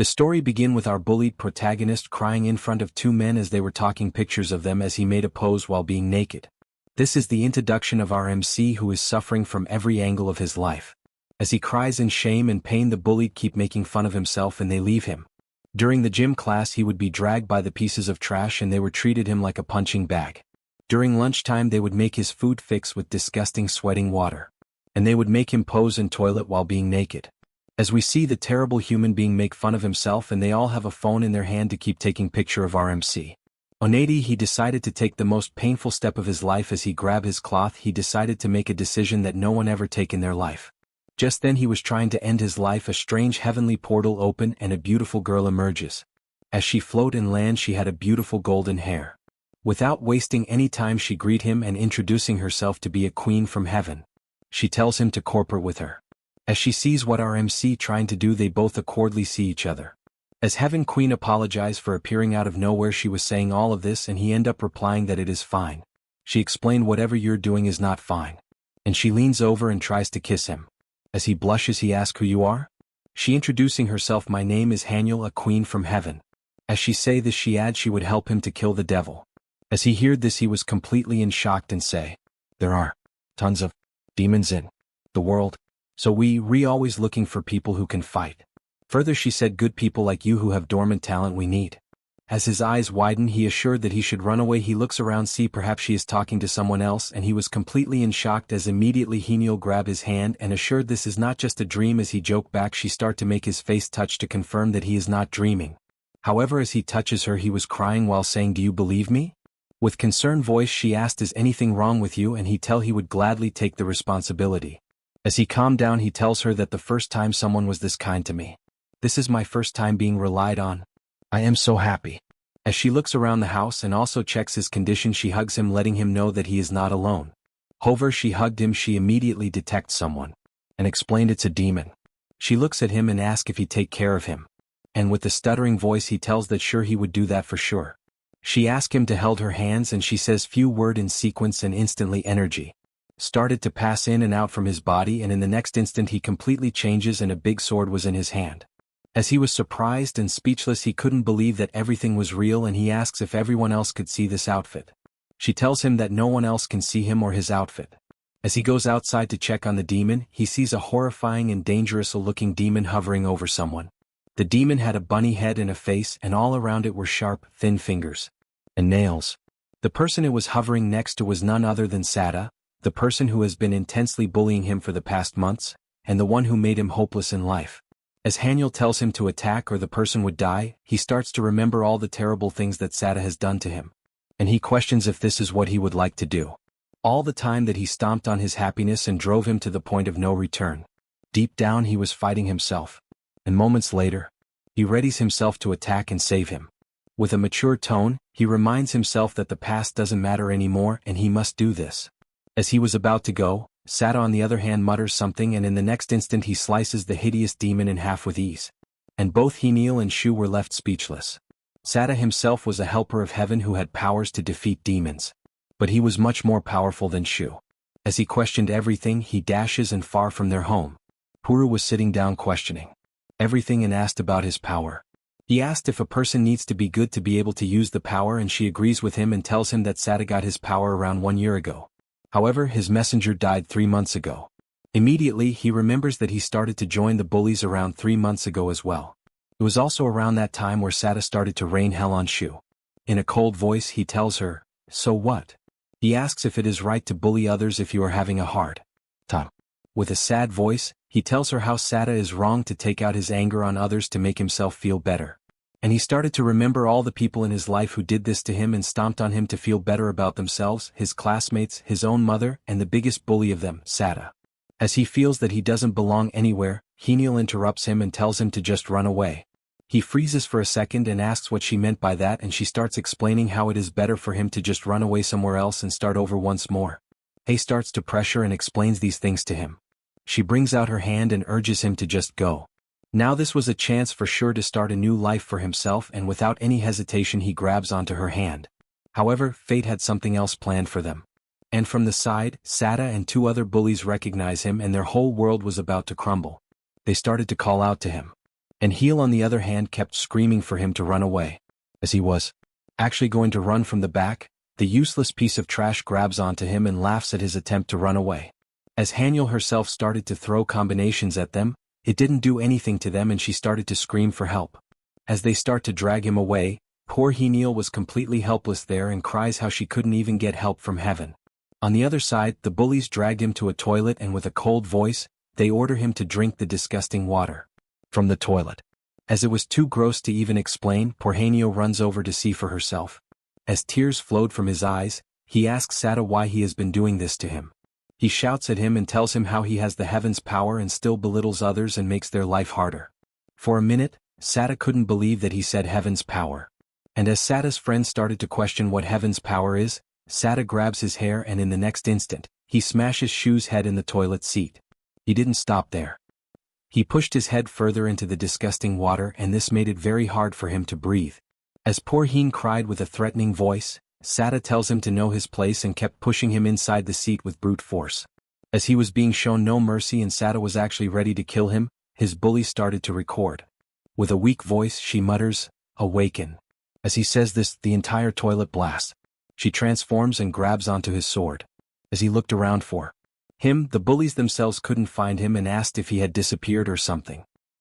The story begins with our bullied protagonist crying in front of two men as they were taking pictures of them as he made a pose while being naked. This is the introduction of our MC who is suffering from every angle of his life. As he cries in shame and pain, the bullied keep making fun of himself and they leave him. During the gym class he would be dragged by the pieces of trash and they were treated him like a punching bag. During lunchtime they would make his food fix with disgusting sweating water. And they would make him pose in toilet while being naked. As we see the terrible human being make fun of himself and they all have a phone in their hand to keep taking picture of our MC. On 80 he decided to take the most painful step of his life. As he grabbed his cloth he decided to make a decision that no one ever take in their life. Just then he was trying to end his life. A strange heavenly portal open and a beautiful girl emerges. As she float and land she had a beautiful golden hair. Without wasting any time she greet him and introducing herself to be a queen from heaven. She tells him to cooperate with her. As she sees what our MC trying to do they both accordingly see each other. As Heaven Queen apologized for appearing out of nowhere she was saying all of this and he end up replying that it is fine. She explained whatever you're doing is not fine. And she leans over and tries to kiss him. As he blushes he asks who you are? She introducing herself, my name is Yahello, a queen from heaven. As she say this she adds she would help him to kill the devil. As he heard this he was completely in shock and say, there are tons of demons in the world. So we always looking for people who can fight. Further she said good people like you who have dormant talent we need. As his eyes widen he assured that he should run away. He looks around, see perhaps she is talking to someone else and he was completely in shock. As immediately Yahello grabbed his hand and assured this is not just a dream. As he joked back she start to make his face touch to confirm that he is not dreaming. However as he touches her he was crying while saying do you believe me? With concerned voice she asked is anything wrong with you and he tell he would gladly take the responsibility. As he calmed down he tells her that the first time someone was this kind to me. This is my first time being relied on. I am so happy. As she looks around the house and also checks his condition she hugs him letting him know that he is not alone. However she hugged him she immediately detects someone. And explained it's a demon. She looks at him and asks if he take care of him. And with a stuttering voice he tells that sure he would do that for sure. She asks him to hold her hands and she says few word in sequence and instantly energy started to pass in and out from his body and in the next instant he completely changes and a big sword was in his hand. As he was surprised and speechless he couldn't believe that everything was real and he asks if everyone else could see this outfit. She tells him that no one else can see him or his outfit. As he goes outside to check on the demon he sees a horrifying and dangerous looking demon hovering over someone. The demon had a bunny head and a face and all around it were sharp, thin fingers and nails. The person it was hovering next to was none other than Sada, the person who has been intensely bullying him for the past months, and the one who made him hopeless in life. As Yahello tells him to attack or the person would die, he starts to remember all the terrible things that Sada has done to him. And he questions if this is what he would like to do. All the time that he stomped on his happiness and drove him to the point of no return. Deep down he was fighting himself. And moments later, he readies himself to attack and save him. With a mature tone, he reminds himself that the past doesn't matter anymore and he must do this. As he was about to go, Sada on the other hand mutters something and in the next instant he slices the hideous demon in half with ease. And both Yahello and Shu were left speechless. Sada himself was a helper of heaven who had powers to defeat demons. But he was much more powerful than Shu. As he questioned everything he dashes and far from their home. Puru was sitting down questioning everything and asked about his power. He asked if a person needs to be good to be able to use the power and she agrees with him and tells him that Sada got his power around 1 year ago. However, his messenger died 3 months ago. Immediately, he remembers that he started to join the bullies around 3 months ago as well. It was also around that time where Sada started to rain hell on Shu. In a cold voice he tells her, so what? He asks if it is right to bully others if you are having a hard time. With a sad voice, he tells her how Sada is wrong to take out his anger on others to make himself feel better. And he started to remember all the people in his life who did this to him and stomped on him to feel better about themselves, his classmates, his own mother, and the biggest bully of them, Sada. As he feels that he doesn't belong anywhere, Yahello interrupts him and tells him to just run away. He freezes for a second and asks what she meant by that and she starts explaining how it is better for him to just run away somewhere else and start over once more. He starts to pressure and explains these things to him. She brings out her hand and urges him to just go. Now this was a chance for sure to start a new life for himself and without any hesitation he grabs onto her hand. However, fate had something else planned for them. And from the side, Sada and 2 other bullies recognize him and their whole world was about to crumble. They started to call out to him. And Heel on the other hand kept screaming for him to run away. As he was actually going to run from the back, the useless piece of trash grabs onto him and laughs at his attempt to run away. As Haniel herself started to throw combinations at them, it didn't do anything to them and she started to scream for help. As they start to drag him away, poor Haniel was completely helpless there and cries how she couldn't even get help from heaven. On the other side, the bullies dragged him to a toilet and with a cold voice, they order him to drink the disgusting water from the toilet. As it was too gross to even explain, poor Haniel runs over to see for herself. As tears flowed from his eyes, he asks Sada why he has been doing this to him. He shouts at him and tells him how he has the heaven's power and still belittles others and makes their life harder. For a minute, Sada couldn't believe that he said heaven's power. And as Sada's friends started to question what heaven's power is, Sada grabs his hair and in the next instant, he smashes Shu's head in the toilet seat. He didn't stop there. He pushed his head further into the disgusting water and this made it very hard for him to breathe. As poor Heen cried with a threatening voice, Sada tells him to know his place and kept pushing him inside the seat with brute force. As he was being shown no mercy and Sada was actually ready to kill him, his bully started to record. With a weak voice she mutters, "Awaken." As he says this, the entire toilet blasts. She transforms and grabs onto his sword. As he looked around for him, the bullies themselves couldn't find him and asked if he had disappeared or something.